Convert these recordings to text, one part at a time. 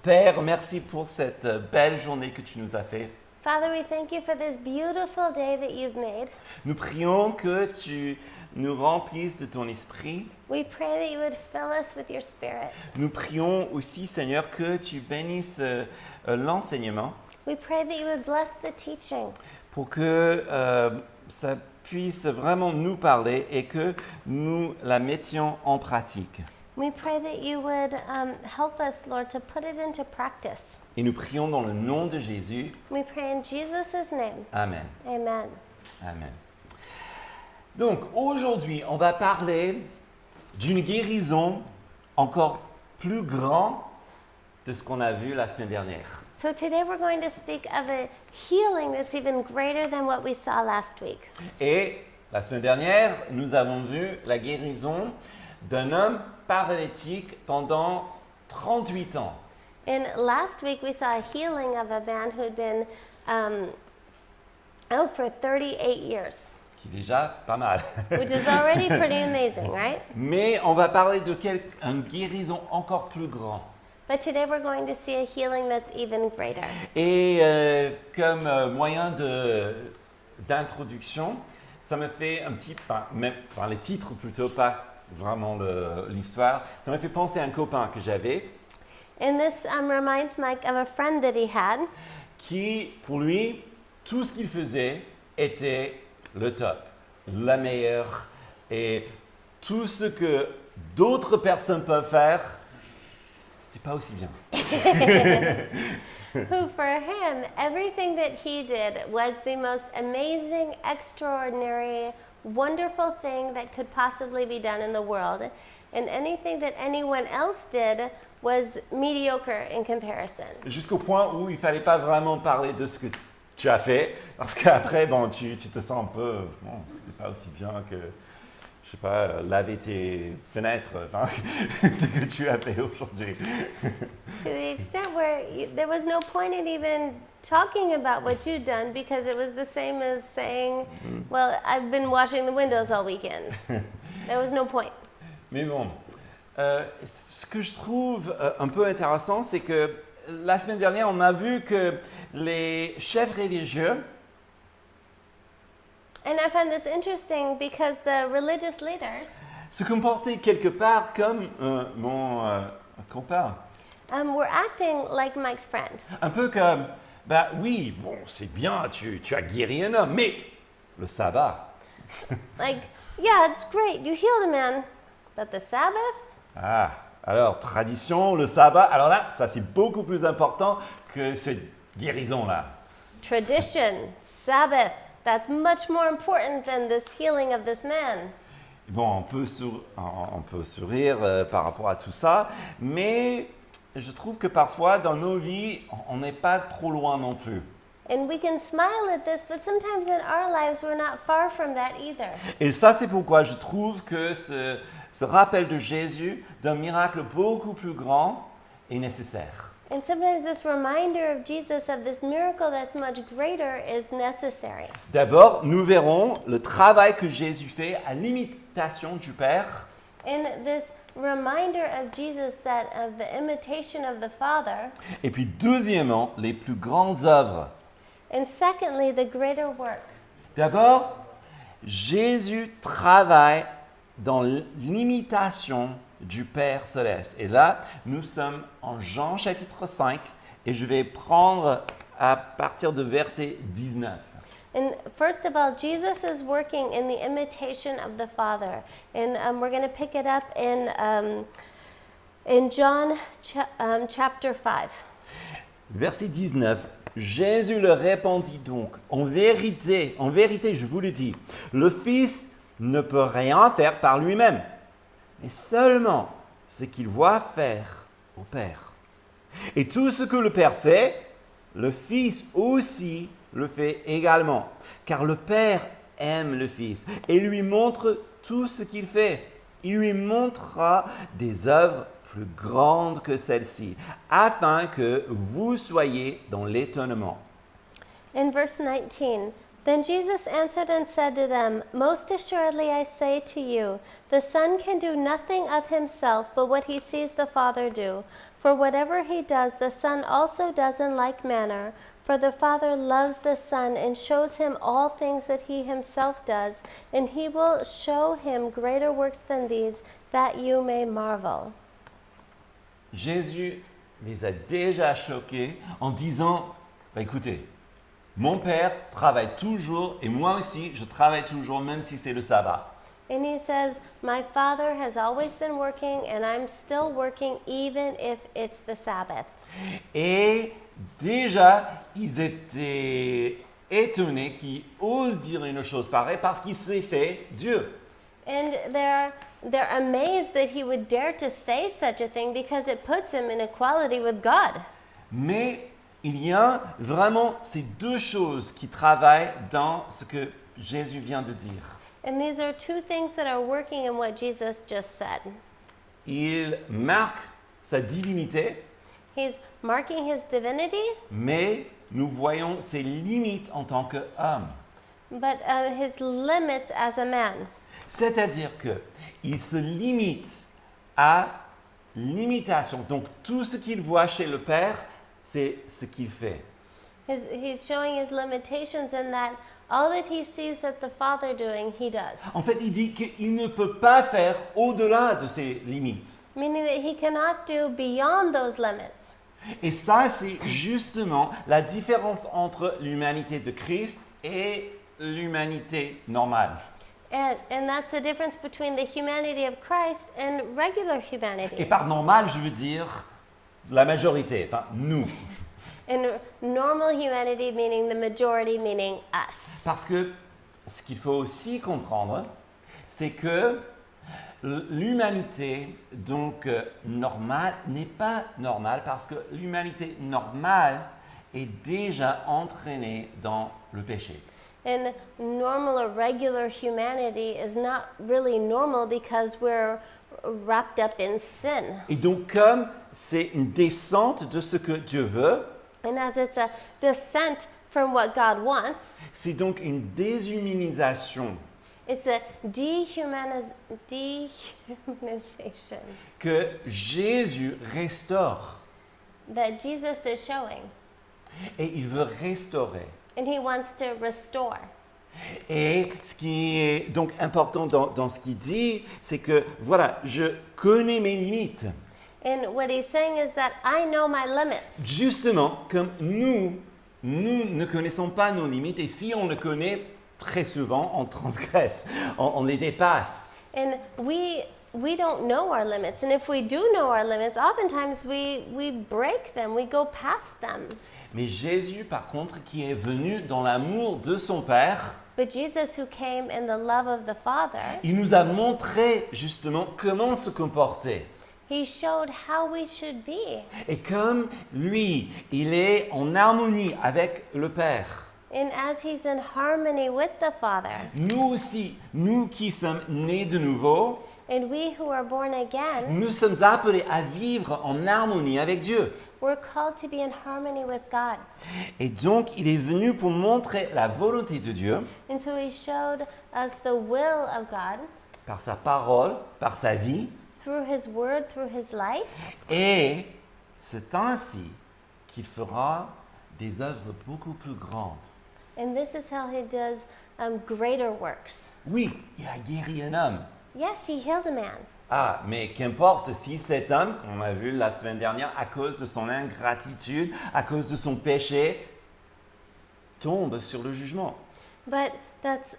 Père, merci pour cette belle journée que tu nous as fait. Father, we thank you for this beautiful day that you've made. Nous prions que tu nous remplisses de ton esprit. We pray that you would fill us with your spirit. Nous prions aussi, Seigneur, que tu bénisses l'enseignement We pray that you would bless the teaching, pour que ça puisse vraiment nous parler et que nous la mettions en pratique. we pray that you would help us, Lord, to put it into practice. Et nous prions dans le nom de Jésus. We pray in Jesus' name. Amen. Amen. Amen. Donc, aujourd'hui, on va parler d'une guérison encore plus grande de ce qu'on a vu la semaine dernière. So today we're going to speak of a healing that's even greater than what we saw last week. Et la semaine dernière, nous avons vu la guérison d'un homme paralytique pendant 38 ans. And last week we saw a healing of a man who'd been out for 38 years, Qui est déjà pas mal. which is already pretty amazing, right? Mais on va parler d'une guérison encore plus grande. But today we're going to see a healing that's even greater. Et comme moyen d'introduction, ça me fait un petit, enfin les titres plutôt, pas vraiment l'histoire, ça me fait penser à un copain que j'avais And this reminds Mike of a friend that he had, qui, pour lui, tout ce qu'il faisait était le top, la meilleure, et tout ce que d'autres personnes peuvent faire, c'était pas aussi bien. who for him, everything that he did was the most amazing, extraordinary, wonderful thing that could possibly be done in the world. And anything that anyone else did was mediocre in comparison. Jusqu'au point où il fallait pas vraiment parler de ce que tu as fait, parce qu'après, bon, tu te sens un peu, bon, c'était pas aussi bien que, je sais pas, laver tes fenêtres, enfin, ce que tu as fait aujourd'hui. To the extent where there was no point in even talking about what you'd done because it was the same as saying, well, I've been washing the windows all weekend. There was no point. Mais bon, ce que je trouve un peu intéressant, c'est que la semaine dernière, on a vu que les chefs religieux And I find this interesting because the religious leaders se comportaient quelque part comme mon copain. were acting like Mike's friend. Un peu comme, bah oui, bon, c'est bien, tu as guéri un homme, mais le sabbat. Like, yeah, it's great, you healed a man, but the Sabbath? Ah, alors, tradition, le sabbat, alors là, ça c'est beaucoup plus important que cette guérison-là. Tradition, Sabbath, that's much more important than this healing of this man. Bon, on peut sourire par rapport à tout ça, mais je trouve que parfois, dans nos vies, on n'est pas trop loin non plus. And we can smile at this, but sometimes in our lives we're not far from that either. Et ça, c'est pourquoi je trouve que ce rappel de Jésus d'un miracle beaucoup plus grand est nécessaire. And sometimes this reminder of Jesus of this miracle that's much greater is necessary. D'abord, nous verrons le travail que Jésus fait à l'imitation du Père. And this reminder of Jesus that of the imitation of the Father. Et puis, deuxièmement, les plus grandes œuvres. And secondly, the greater work. D'abord, Jésus travaille dans l'imitation du Père céleste. Et là, nous sommes en Jean chapitre 5 et je vais prendre à partir de verset 19. And first of all, Jesus is working in the imitation of the Father. And we're going to pick it up in John chapter 5. Verset 19. Jésus leur répondit donc, en vérité, je vous le dis, le Fils ne peut rien faire par lui-même, mais seulement ce qu'il voit faire au Père. Et tout ce que le Père fait, le Fils aussi le fait également, car le Père aime le Fils et lui montre tout ce qu'il fait. Il lui montrera des œuvres plus grandes que celle-ci, afin que vous soyez dans l'étonnement. In verse 19, then Jesus answered and said to them, most assuredly I say to you, the Son can do nothing of himself but what he sees the Father do. For whatever he does, the Son also does in like manner. For the Father loves the Son and shows him all things that he himself does, and he will show him greater works than these, that you may marvel. Jésus les a déjà choqués en disant, écoutez, mon Père travaille toujours et moi aussi je travaille toujours même si c'est le sabbat. And he says, my Father has always been working, and I'm still working even if it's the Sabbath. Et déjà, ils étaient étonnés qu'il ose dire une chose pareille parce qu'il s'est fait Dieu. And they're amazed that he would dare to say such a thing because it puts him in equality with God. Mais il y a vraiment ces deux choses qui travaillent dans ce que Jésus vient de dire. And these are two things that are working in what Jesus just said. Il marque sa divinité, He's marking his divinity, mais nous voyons ses limites en tant qu'homme. but his limits as a man. C'est-à-dire qu'il se limite à l'imitation. Donc tout ce qu'il voit chez le Père, c'est ce qu'il fait. He's showing his limitations in that all that he sees that the Father doing, he does. En fait, il dit qu'il ne peut pas faire au-delà de ses limites. Meaning that he cannot do beyond those limits. Et ça, c'est justement la différence entre l'humanité de Christ et l'humanité normale. And that's the difference between the humanity of Christ and regular Et humanity. par normal, je veux dire la majorité, enfin nous. And normal humanity meaning the majority, meaning us. Parce que ce qu'il faut aussi comprendre, c'est que l'humanité donc normale n'est pas normale parce que l'humanité normale est déjà entraînée dans le péché. And normal or regular humanity is not really normal because we're wrapped up in sin. Et donc comme c'est une descente de ce que Dieu veut, And as it's a descent from what God wants, c'est donc une déshumanisation it's a dehumanization que Jésus restaure. that Jesus is showing. Et il veut restaurer. And he wants to restore. Et ce qui est donc important dans ce qu'il dit, c'est que voilà, je connais mes limites. And what he's saying is that I know my limits. Justement, comme nous ne connaissons pas nos limites, et si on le connaît, très souvent, on transgresse, on les dépasse. And we don't know our limits. And if we do know our limits, oftentimes we break them, we go past them. Mais Jésus, par contre, qui est venu dans l'amour de son Père, But Jesus, who came in the love of the Father, il nous a montré justement comment se comporter. he showed how we should be. Et comme lui, il est en harmonie avec le Père, And as he's in harmony with the Father, nous aussi, nous qui sommes nés de nouveau, and we who are born again, nous sommes appelés à vivre en harmonie avec Dieu. we're called to be in harmony with God. Et donc, il est venu pour montrer la volonté de Dieu And so he showed us the will of God par sa parole, par sa vie. through his word, through his life. Et c'est ainsi qu'il fera des œuvres beaucoup plus grandes. And this is how he does greater works. Oui, il a guéri un homme. Yes, he healed a man. Ah, mais qu'importe si cet homme, qu'on a vu la semaine dernière, à cause de son ingratitude, à cause de son péché, tombe sur le jugement. But that's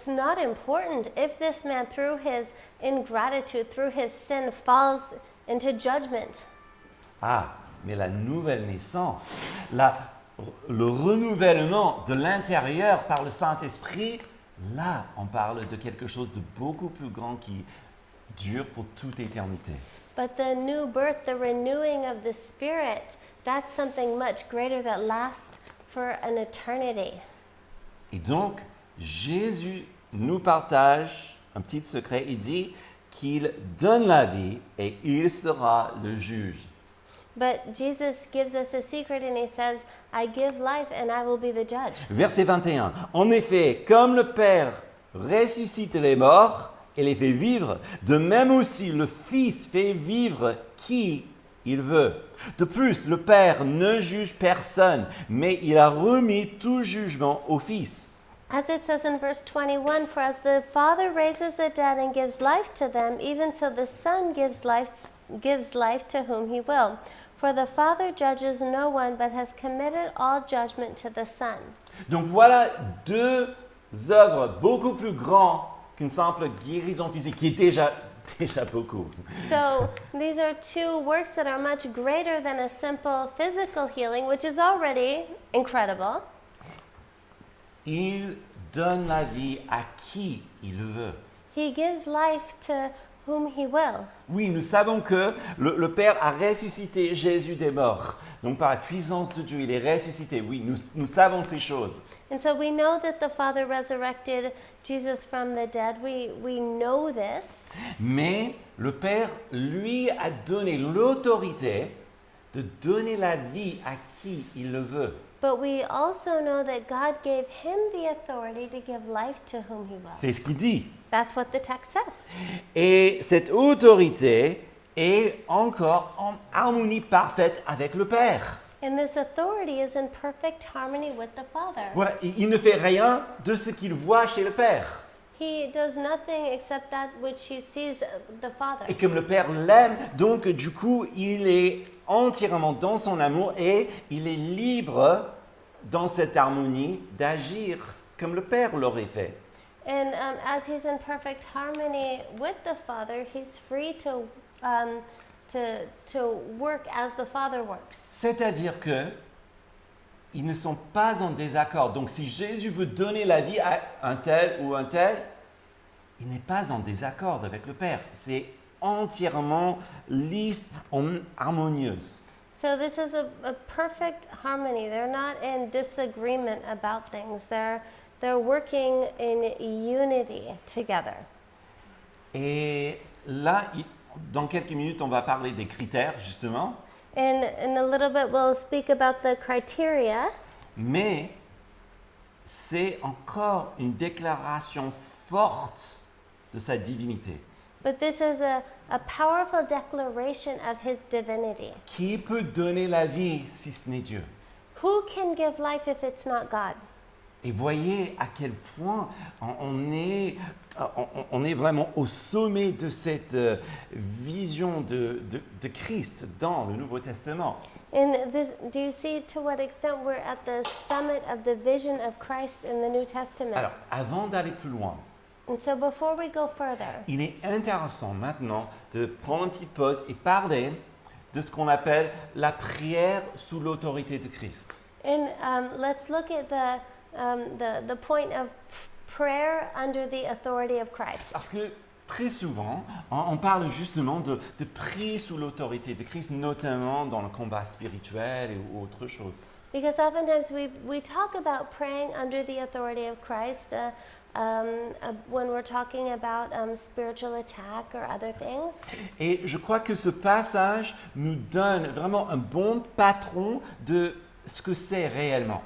not important. If this man, through his ingratitude, through his sin, falls into judgment. Ah, mais la nouvelle naissance, le renouvellement de l'intérieur par le Saint-Esprit, là, on parle de quelque chose de beaucoup plus grand qui dure pour toute éternité. But the new birth, the renewing of the Spirit, that's something much greater that lasts for an eternity. Et donc, Jésus nous partage un petit secret. Il dit qu'il donne la vie et il sera le juge. But Jesus gives us a secret and he says, I give life and I will be the judge. Verset 21. En effet, comme le Père ressuscite les morts et les fait vivre, de même aussi le Fils fait vivre qui il veut. De plus, le Père ne juge personne, mais il a remis tout jugement au Fils. As it says in verse 21, for as the Father raises the dead and gives life to them, even so the Son gives life to whom he will. For the Father judges no one, but has committed all judgment to the Son. Donc voilà deux œuvres beaucoup plus grandes qu'une simple guérison physique, qui est déjà beaucoup. So these are two works that are much greater than a simple physical healing, which is already incredible. Il donne la vie à qui il veut. He gives life to whom he will. Oui, nous savons que le Père a ressuscité Jésus des morts. Donc par la puissance de Dieu, il est ressuscité. Oui, nous savons ces choses. And so we know that the Father resurrected Jesus from the dead. We know this. Mais le Père, lui, a donné l'autorité de donner la vie à qui il le veut. But we also know that God gave him the authority to give life to whom he will. C'est ce qu'il dit. That's what the text says. Et cette autorité est encore en harmonie parfaite avec le Père. And this authority is in perfect harmony with the Father. Voilà, il ne fait rien de ce qu'il voit chez le Père. He does nothing except that which he sees the Father. Et comme le Père l'aime, donc du coup, il est entièrement dans son amour et il est libre dans cette harmonie d'agir comme le Père l'aurait fait. And as he's in perfect harmony with the Father, he's free to work as the Father works. C'est-à-dire que ils ne sont pas en désaccord. Donc si Jésus veut donner la vie à un tel ou un tel, il n'est pas en désaccord avec le Père. C'est entièrement lisse, harmonieuse. So this is a perfect harmony. They're not in disagreement about things. They're working in unity together. Et là, dans quelques minutes, on va parler des critères, justement. And in a little bit, we'll speak about the criteria. Mais c'est encore une déclaration forte de sa divinité. But this is a powerful declaration of his divinity. Qui peut donner la vie si ce n'est Dieu? Who can give life if it's not God? Et voyez à quel point on est vraiment au sommet de cette vision de Christ dans le Nouveau Testament. And this, do you see to what extent we're at the summit of the vision of Christ in the New Testament? Alors, avant d'aller plus loin, And so before we go further, il est intéressant maintenant de prendre une petite pause et parler de ce qu'on appelle la prière sous l'autorité de Christ. and let's look at the point of prayer under the authority of Christ. Parce que très souvent, on parle justement de prier sous l'autorité de Christ, notamment dans le combat spirituel ou autre chose. Because oftentimes we talk about praying under the authority of Christ when we're talking about spiritual attack or other things. Et je crois que ce passage nous donne vraiment un bon patron de ce que c'est réellement.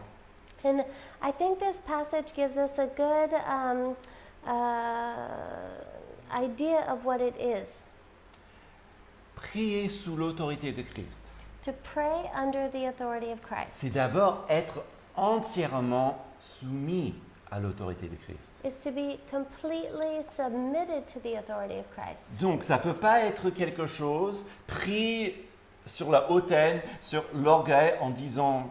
And I think this passage gives us a good idea of what it is. Prier sous l'autorité de Christ, To pray under the authority of Christ c'est d'abord être entièrement soumis à l'autorité de Christ. is to be completely submitted to the authority of Christ. Donc ça ne peut pas être quelque chose pris sur la hautaine, sur l'orgueil en disant,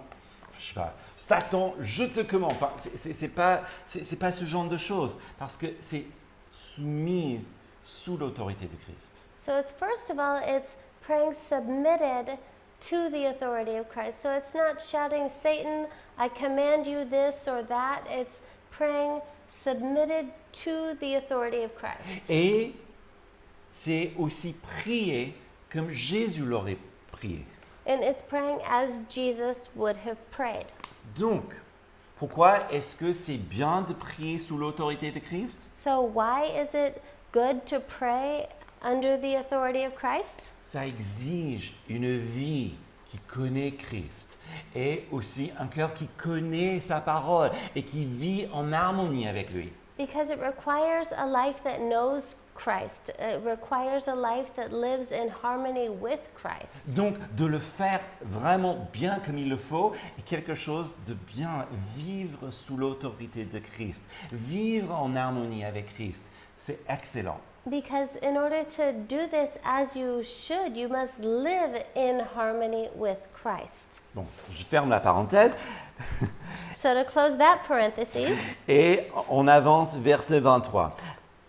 je sais pas, Satan, je te commande. Enfin, c'est pas ce genre de choses parce que c'est soumis sous l'autorité de Christ. So it's first of all, it's praying submitted to the authority of Christ. So it's not shouting, Satan, I command you this or that. It's praying submitted to the authority of Christ. Et c'est aussi prier comme Jésus l'aurait prié. And it's praying as Jesus would have prayed. Donc, pourquoi est-ce que c'est bien de prier sous l'autorité de Christ? So why is it good to pray under the authority of Christ? Ça exige une vie qui connaît Christ et aussi un cœur qui connaît sa parole et qui vit en harmonie avec lui. Because it requires a life that knows Christ. It requires a life that lives in harmony with Christ. Donc, de le faire vraiment bien comme il le faut est quelque chose de bien. Vivre sous l'autorité de Christ, vivre en harmonie avec Christ, c'est excellent. Because in order to do this as you should, you must live in harmony with Christ. Bon, je ferme la parenthèse So to close that parenthesis et on avance verset 23.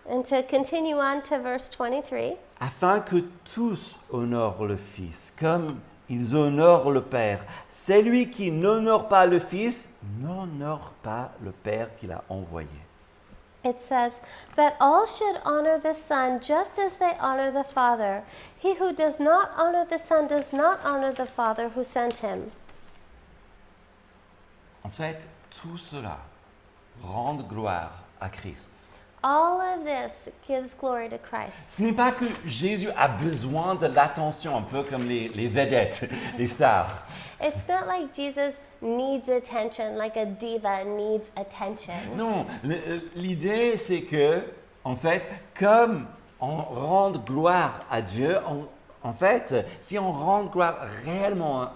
and to continue on to verse 23, Afin que tous honorent le Fils comme ils honorent le Père. Celui qui n'honore pas le Fils n'honore pas le Père qui l'a envoyé. it says that all should honor the Son just as they honor the Father. He who does not honor the Son does not honor the Father who sent him. En fait, tout cela rend gloire à Christ. All of this gives glory to Christ. Ce n'est pas que Jésus a besoin de l'attention, un peu comme les vedettes, les stars. It's not like Jesus needs attention, like a diva needs attention. Non, l'idée c'est que, en fait, comme on rend gloire à Dieu, en fait, si on rend gloire réellement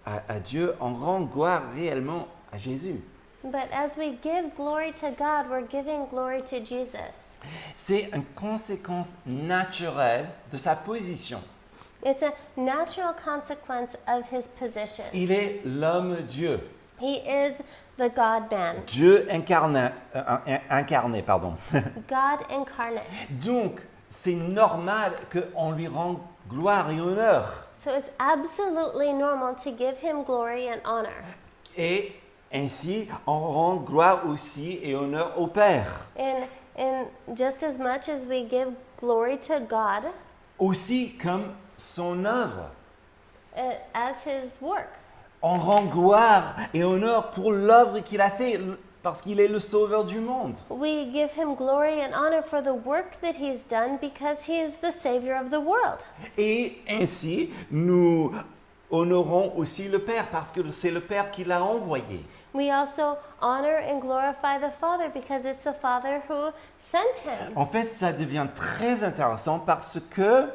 à Dieu, on rend gloire réellement à Jésus. But as we give glory to God, we're giving glory to Jesus. C'est une conséquence naturelle de sa position. It's a natural consequence of his position. Il est l'homme-dieu, He is the God-man, Dieu incarné, pardon. God incarnate. Donc, c'est normal qu'on lui rende gloire et honneur. So it's absolutely normal to give him glory and honor. Et ainsi, on rend gloire aussi et honneur au Père. And just as much as we give glory to God Aussi comme son œuvre. as his work, On rend gloire et honneur pour l'œuvre qu'il a fait parce qu'il est le sauveur du monde. we give him glory and honor for the work that he's done because he is the Savior of the world. Et ainsi, nous honorons aussi le Père parce que c'est le Père qui l'a envoyé. We also honor and glorify the Father because it's the Father who sent him. En fait, ça devient très intéressant parce que,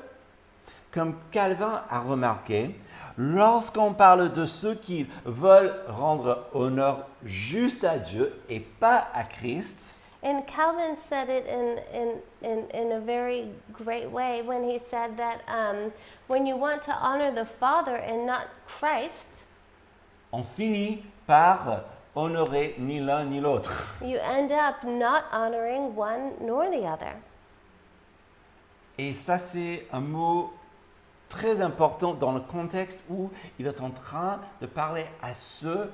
comme Calvin a remarqué, lorsqu'on parle de ceux qui veulent rendre honneur juste à Dieu et pas à Christ, And Calvin said it in a very great way when he said that when you want to honor the Father and not Christ, on finit par honorer ni l'un ni l'autre. you end up not honoring one nor the other. Et ça, c'est un mot très important dans le contexte où il est en train de parler à ceux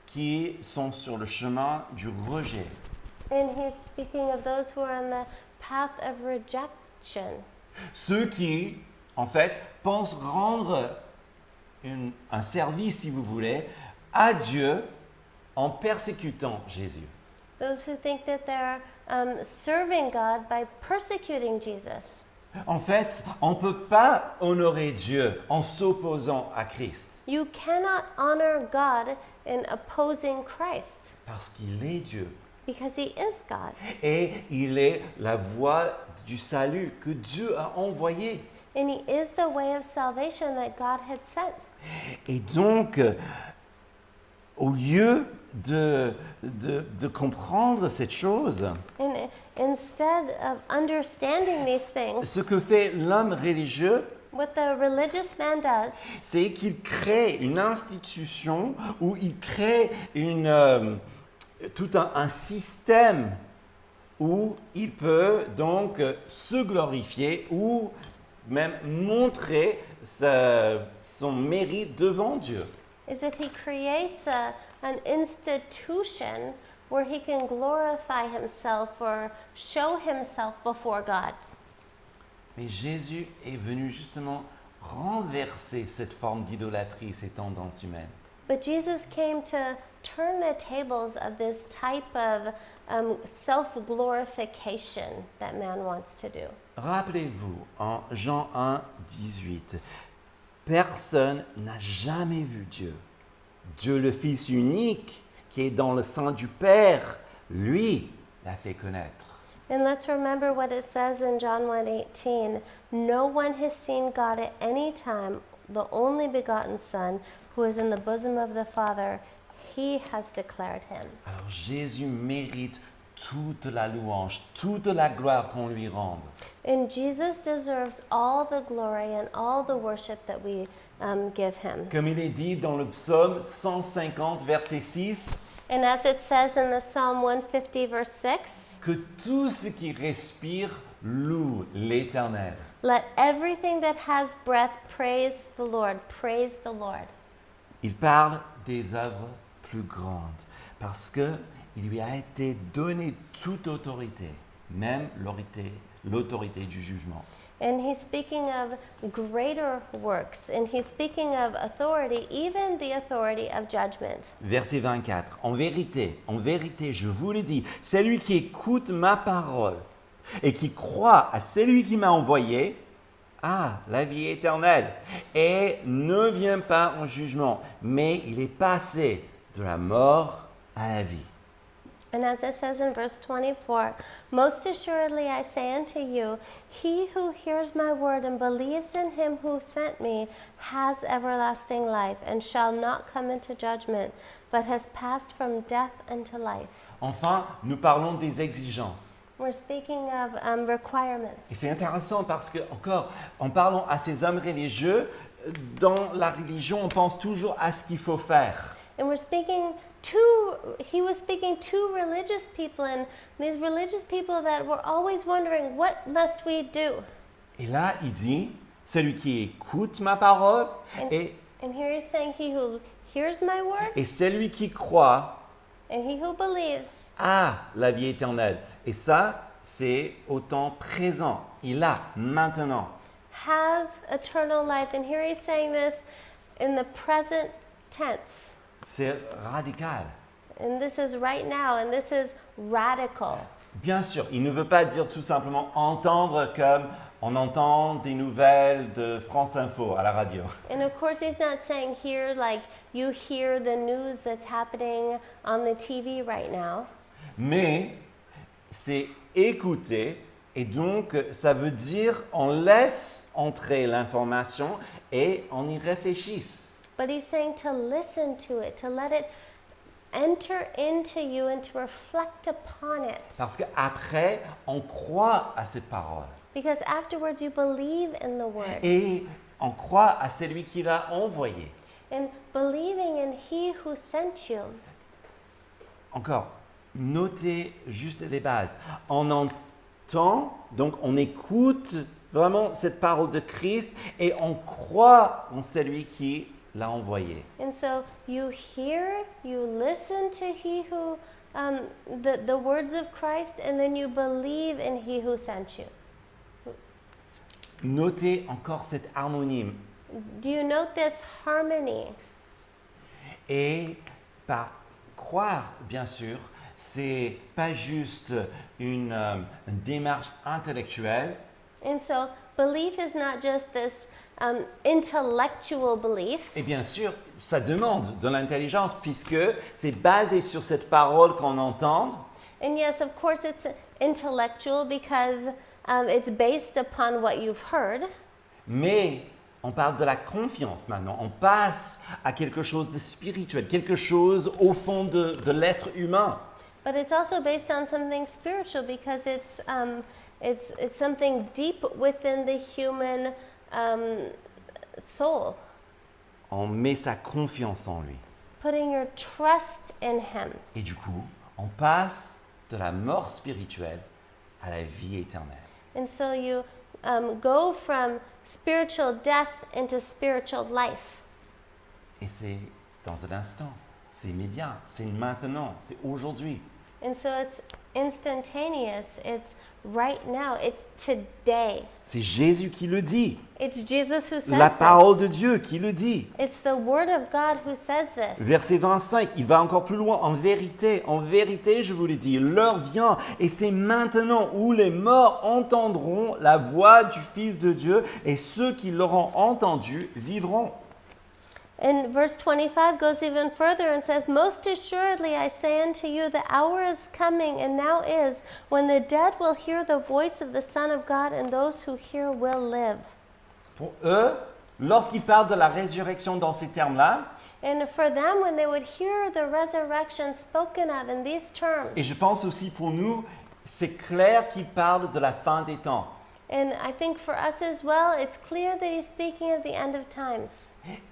qui sont sur le chemin du rejet. And he's speaking of those who are on the path of rejection. Ceux qui, en fait, pensent rendre un service, si vous voulez, à Dieu en persécutant Jésus. Those who think that they're serving God by persecuting Jesus. En fait, on ne peut pas honorer Dieu en s'opposant à Christ You cannot honor God in opposing Christ parce qu'il est Dieu because he is God. et il est la voie du salut que Dieu a envoyé. And he is the way of salvation that God had sent. Et donc, au lieu de comprendre cette chose, And instead of understanding these things, ce que fait l'homme religieux, what the religious man does c'est qu'il crée une institution où il crée tout un système où il peut donc se glorifier ou même montrer son mérite devant Dieu. is that he creates an institution where he can glorify himself or show himself before God. Mais Jésus est venu justement renverser cette forme d'idolâtrie, ces tendances humaines. But Jesus came to turn the tables of this type of self-glorification that man wants to do. Rappelez-vous, en Jean 1, 18, personne n'a jamais vu Dieu. Dieu le Fils unique qui est dans le sein du Père, lui l'a fait connaître. And let's remember what it says in John 1:18. No one has seen God at any time, the only begotten Son, who is in the bosom of the Father, he has declared him. Alors Jésus mérite toute la louange, toute la gloire qu'on lui rende. And Jesus deserves all the glory and all the worship that we give him. Comme il est dit dans le psaume 150, verset 6, And as it says in the Psalm 150, verse 6, que tout ce qui respire loue l'Éternel. let everything that has breath praise the Lord. Praise the Lord. Il parle des œuvres plus grandes parce que il lui a été donné toute autorité, même l'autorité du jugement. And he's speaking of greater works, and he's speaking of authority, even the authority of judgment. Verset 24. En vérité, je vous le dis, celui qui écoute ma parole et qui croit à celui qui m'a envoyé a la vie éternelle et ne vient pas en jugement, mais il est passé de la mort à la vie. And as it says in verse 24, most assuredly I say unto you, he who hears my word and believes in him who sent me has everlasting life and shall not come into judgment, but has passed from death unto life. Enfin, nous parlons des exigences. We're speaking of requirements. Et c'est intéressant parce que, encore, en parlant à ces hommes religieux, dans la religion, on pense toujours à ce qu'il faut faire. And he was speaking to religious people, and these religious people that were always wondering, what must we do? Et là, il dit, celui qui écoute ma parole And here he's saying, he who hears my word et celui qui croit and he who believes a la vie éternelle. Et ça, c'est au temps présent. Il a maintenant. has eternal life. And here he's saying this in the present tense. C'est radical. And this is right now, and this is radical. Bien sûr, il ne veut pas dire tout simplement entendre comme on entend des nouvelles de France Info à la radio. And of course, he's not saying here like you hear the news that's happening on the TV right now. Mais c'est écouter et donc ça veut dire on laisse entrer l'information et on y réfléchisse. But he's saying to listen to it, to let it enter into you and to reflect upon it. Parce qu'après, on croit à cette parole. Because afterwards you believe in the word. Et on croit à celui qui l'a envoyé. And believing in he who sent you. Encore, notez juste les bases. On entend, donc on écoute vraiment cette parole de Christ et on croit en celui qui l'a envoyé. And so you hear, you listen to he who, the words of Christ, and then you believe in he who sent you. Notez encore cette harmonie. Do you note this harmony? Et par croire, bien sûr, c'est pas juste une démarche intellectuelle, And so belief is not just this intellectual belief. et bien sûr, ça demande de l'intelligence puisque c'est basé sur cette parole qu'on entend, And yes, of course, it's intellectual because it's based upon what you've heard. mais on parle de la confiance maintenant. On passe à quelque chose de spirituel, quelque chose au fond de l'être humain. But it's also based on something spiritual because it's something deep within the human soul. On met sa confiance en lui. Putting your trust in him. Et du coup, on passe de la mort spirituelle à la vie éternelle. And so you go from spiritual death into spiritual life. Et c'est dans un instant, c'est immédiat, c'est maintenant, c'est aujourd'hui. And so it's instantaneous. It's right now. It's today. C'est Jésus qui le dit, It's Jesus who says la this. parole de Dieu qui le dit. It's the word of God who says this. Verset 25, il va encore plus loin. En vérité, je vous le dis, l'heure vient et c'est maintenant où les morts entendront la voix du Fils de Dieu et ceux qui l'auront entendu vivront. And verse 25 goes even further and says, "Most assuredly I say unto you, the hour is coming, and now is, when the dead will hear the voice of the Son of God, and those who hear will live." Pour eux, lorsqu'ils parlent de la résurrection dans ces termes-là, And for them, when they would hear the resurrection spoken of in these terms, et je pense aussi pour nous, c'est clair qu'ils parlent de la fin des temps. and I think for us as well, it's clear that he's speaking of the end of times.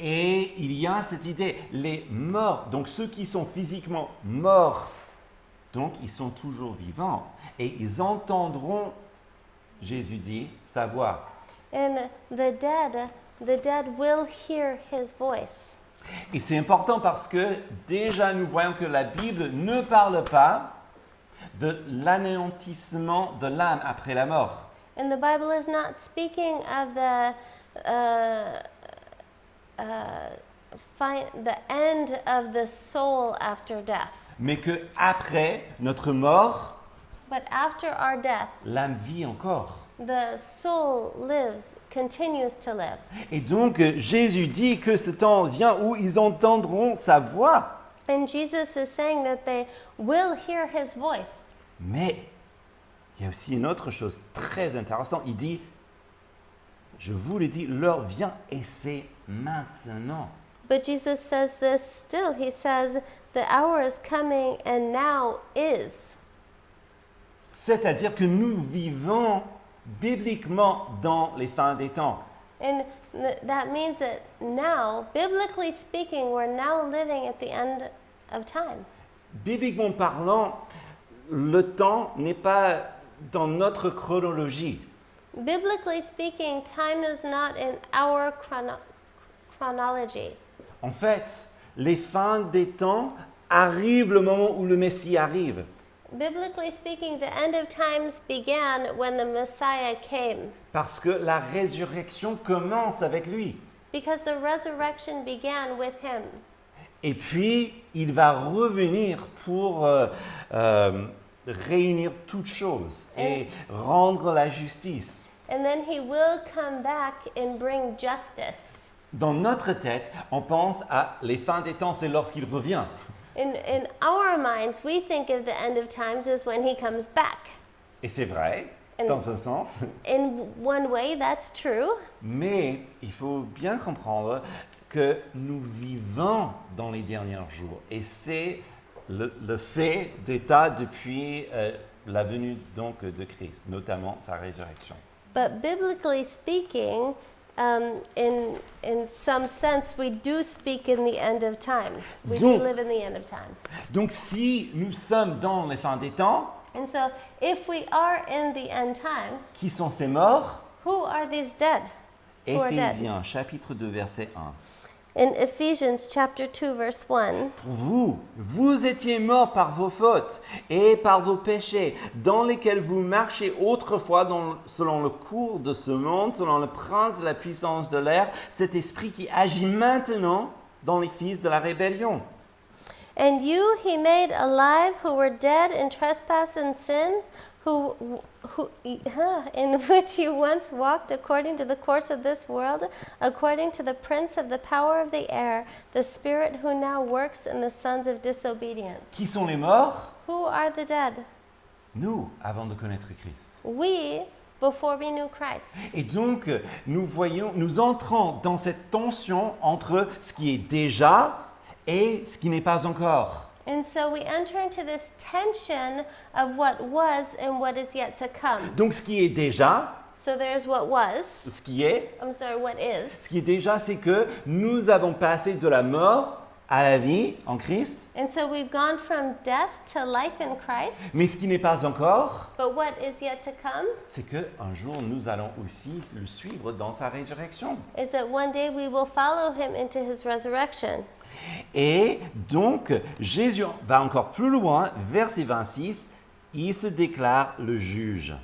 Et il y a cette idée, les morts, donc ceux qui sont physiquement morts, donc ils sont toujours vivants, et ils entendront, Jésus dit, sa voix. And the dead will hear his voice. Et c'est important parce que déjà nous voyons que la Bible ne parle pas de l'anéantissement de l'âme après la mort. And the Bible is not speaking of the end of the soul after death. Mais que après notre mort, But after our death, l'âme vit encore. the soul continues to live. Et donc Jésus dit que ce temps vient où ils entendront sa voix. And Jesus is saying that they will hear his voice. Mais il y a aussi une autre chose très intéressante. Il dit, je vous le dis, l'heure vient et c'est maintenant. But Jesus says this still. He says, the hour is coming and now is. C'est-à-dire que nous vivons bibliquement dans les fins des temps. And that means that now, biblically speaking, we're now living at the end of time. Bibliquement parlant, le temps n'est pas dans notre chronologie. Biblically speaking, time is not in our chronology. En fait, les fins des temps arrivent le moment où le Messie arrive. Biblically speaking, the end of times began when the Messiah came, Parce que la résurrection commence avec lui. because the resurrection began with him. Et puis, il va revenir pour réunir toutes choses et rendre la justice. And then he will come back and bring justice. Dans notre tête, on pense à les fins des temps, c'est lorsqu'il revient. In our minds, we think of the end of times as when he comes back. Et c'est vrai, dans un sens. In one way, that's true. Mais il faut bien comprendre que nous vivons dans les derniers jours. Et c'est le fait d'état depuis la venue donc de Christ, notamment sa résurrection. But biblically speaking, in some sense, we do speak in the end of times. We do Donc- live in the end of times. Donc si nous sommes dans les fins des temps, And so, if we are in the end times, qui sont ces morts? who are these dead? Who are dead? Éphésiens chapitre 2 verset 1. In Ephesians chapter 2, verse 1, Vous étiez morts par vos fautes et par vos péchés, dans lesquels vous marchiez autrefois selon le cours de ce monde, selon le prince de la puissance de l'air, cet esprit qui agit maintenant dans les fils de la rébellion. and you he made alive who were dead in trespass and sin, in which you once walked according to the course of this world, according to the prince of the power of the air, the spirit who now works in the sons of disobedience. Qui sont les morts? Who are the dead? Nous, avant de connaître Christ. We, before we knew Christ. Et donc, nous entrons dans cette tension entre ce qui est déjà et ce qui n'est pas encore. And so we enter into this tension of what was and what is yet to come. Donc, ce qui est déjà, So there's what was, ce qui est déjà, c'est que nous avons passé de la mort à la vie en Christ. and so we've gone from death to life in Christ. Mais ce qui n'est pas encore, But what is yet to come c'est qu'un jour, nous allons aussi le suivre dans sa résurrection. is that one day we will follow him into his resurrection. Et donc, Jésus va encore plus loin, verset 26, il se déclare le juge.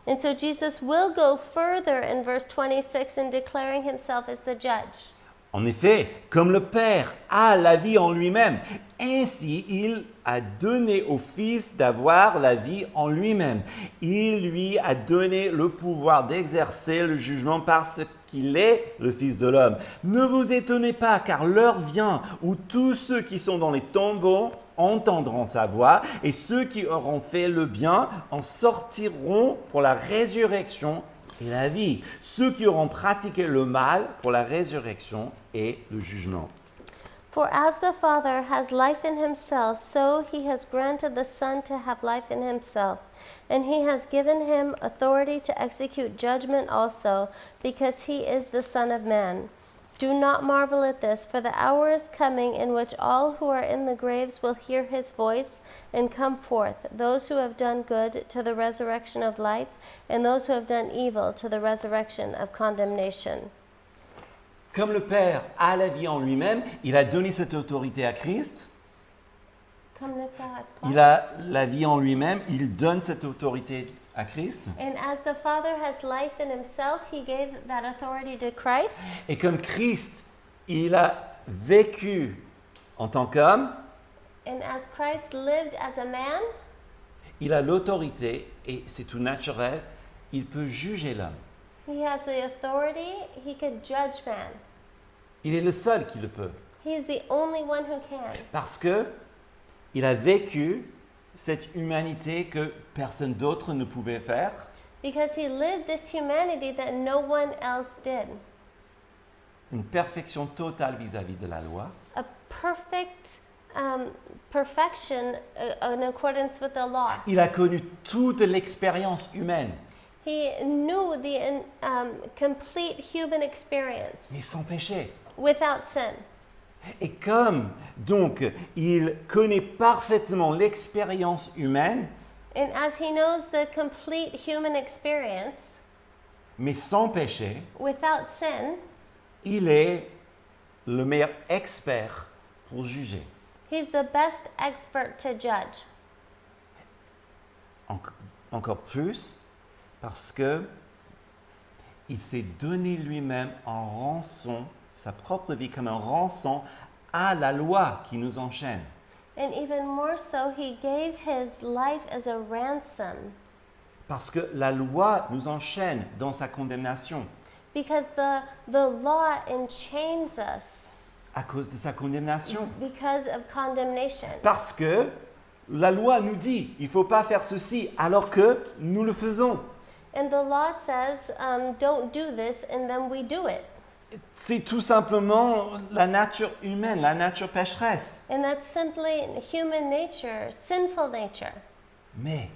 And so Jesus will go further in verse 26 in declaring himself as the judge. En effet, comme le Père a la vie en lui-même, ainsi il a donné au Fils d'avoir la vie en lui-même. Il lui a donné le pouvoir d'exercer le jugement par ce qu'il est le Fils de l'homme. Ne vous étonnez pas, car l'heure vient où tous ceux qui sont dans les tombeaux entendront sa voix, et ceux qui auront fait le bien en sortiront pour la résurrection et la vie. Ceux qui auront pratiqué le mal pour la résurrection et le jugement. For as the Father has life in himself, so he has granted the Son to have life in himself. And he has given him authority to execute judgment also, because he is the Son of Man. Do not marvel at this, for the hour is coming in which all who are in the graves will hear his voice and come forth, those who have done good to the resurrection of life, and those who have done evil to the resurrection of condemnation. Comme le Père a la vie en lui-même, il a donné cette autorité à Christ. Comme le Père est quoi? Il a la vie en lui-même, il donne cette autorité à Christ. And as the Father has life in himself, he gave that authority to Christ. Et comme Christ, il a vécu en tant qu'homme, And as Christ lived as a man, il a l'autorité, et c'est tout naturel, il peut juger l'homme. he has the authority, he could judge man. Il est le seul qui le peut. He's the only one who can. Parce que il a vécu cette humanité que personne d'autre ne pouvait faire. Because he lived this humanity that no one else did. Une perfection totale vis-à-vis de la loi. A perfect perfection in accordance with the law. Il a connu toute l'expérience humaine, He knew the complete human experience mais sans péché. without sin. Et comme donc il connaît parfaitement l'expérience humaine, And as he knows the complete human experience mais sans péché, without sin, il est le meilleur expert pour juger. he's the best expert to judge. Encore plus parce que il s'est donné lui-même en rançon, sa propre vie comme un rançon à la loi qui nous enchaîne. And even more so, he gave his life as a ransom Parce que la loi nous enchaîne dans sa condamnation because the law enchains us à cause de sa condamnation. because of condemnation. Parce que la loi nous dit, il ne faut pas faire ceci, alors que nous le faisons. And the law says, don't do this, and then we do it. C'est tout simplement la nature humaine, la nature pécheresse. And that's simply human nature, sinful nature. Mais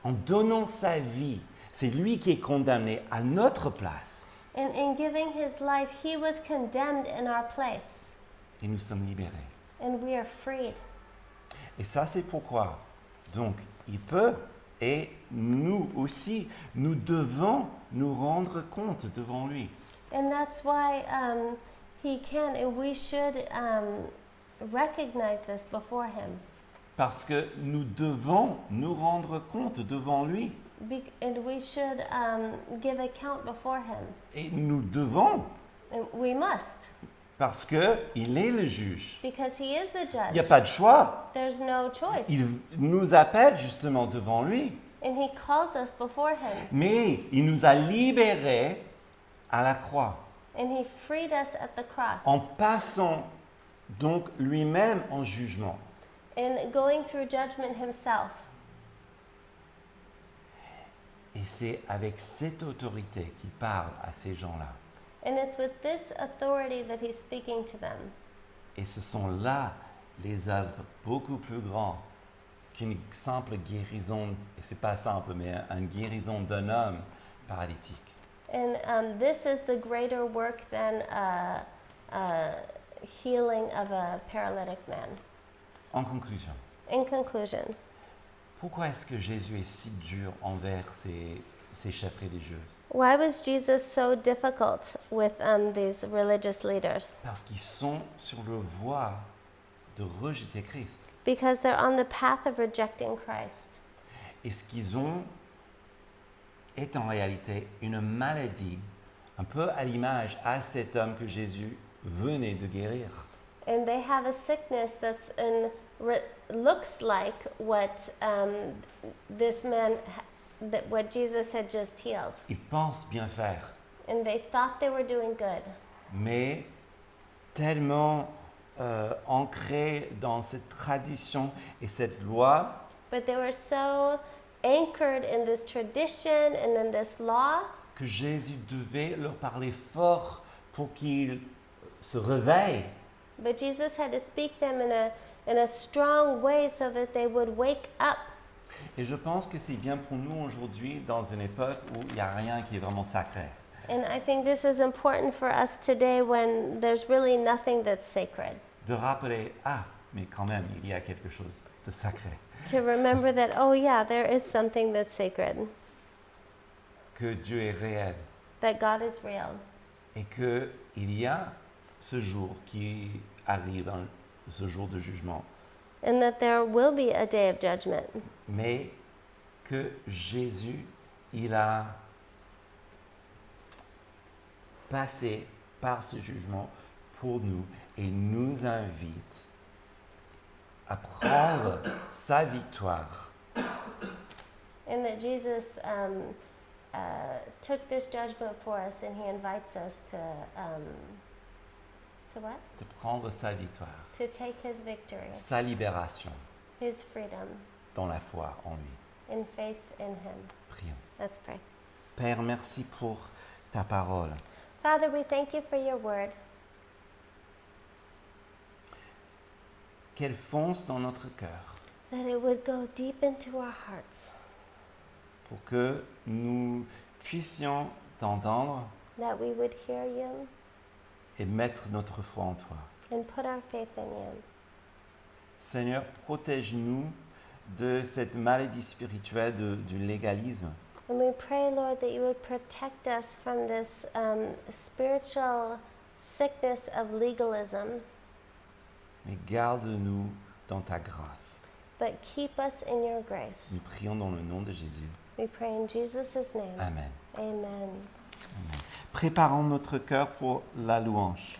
en donnant sa vie, c'est lui qui est condamné à notre place. And in giving his life, he was condemned in our place, Et nous sommes libérés. and we are freed. Et ça, c'est pourquoi. Donc, il peut, et nous aussi, nous devons nous rendre compte devant lui. And that's why he can, and we should recognize this before him. Parce que nous devons nous rendre compte devant lui. And we should give account before him. Et nous devons, And we must, parce qu'il est le juge. because he is the Il n'y a judge. pas de choix. There's no choice. Il nous appelle justement devant lui. And he calls us before him. Mais il nous a libérés à la croix. And he freed us at the cross. En passant donc lui-même en jugement. And going through judgment himself. Et c'est avec cette autorité qu'il parle à ces gens-là. And it's with this authority that he's speaking to them. Et ce sont là les œuvres beaucoup plus grandes qu'une simple guérison, et c'est pas simple, mais une guérison d'un homme paralytique. And this is the greater work than healing of a paralytic man. En conclusion, In conclusion, pourquoi est-ce que Jésus est si dur envers ces chefs religieux? why was Jesus so difficult with these religious leaders? Parce qu'ils sont sur le voie de rejeter Christ. Because they're on the path of rejecting Christ. Et ce qu'ils ont est en réalité une maladie, un peu à l'image à cet homme que Jésus venait de guérir. And they have a sickness that's looks like what this man, what Jesus had just healed. Ils pensent bien faire, and they thought they were doing good. mais tellement ancrés dans cette tradition et cette loi But they were so anchored in this tradition and in this law que Jésus devait leur parler fort pour qu'ils se réveillent. but Jesus had to speak them in a strong way so that they would wake up. Et je pense que c'est bien pour nous aujourd'hui, dans une époque où il n'y a rien qui est vraiment sacré. And I think this is important for us today when there's really nothing that's sacred. De rappeler, ah, mais quand même, il y a quelque chose de sacré. To remember that, oh yeah, there is something that's sacred, Que Dieu est réel. that God is real, Et qu'il y a ce jour qui arrive, ce jour de jugement. and that there will be a day of judgment. Mais que Jésus, il a passé par ce jugement pour nous et nous invite à prendre sa victoire And that Jesus took this judgment for us, and He invites us to what? de prendre sa victoire, To take His victory, sa libération His freedom, dans la foi en lui. in faith in Him. Prions. Let's pray. Père, merci pour ta parole. Father, we thank you for your word, Qu'elle fonce dans notre cœur that it would go deep into our hearts, pour que nous puissions t'entendre that we would hear you et mettre notre foi en toi. and put our faith in you. Seigneur, protège-nous de cette maladie spirituelle du légalisme. And we pray, Lord, that you would protect us from this spiritual sickness of legalism, Mais garde-nous dans ta grâce. but keep us in your grace. Nous prions dans le nom de Jésus. We pray in Jesus' name. Amen. Amen. Préparons notre cœur pour la louange.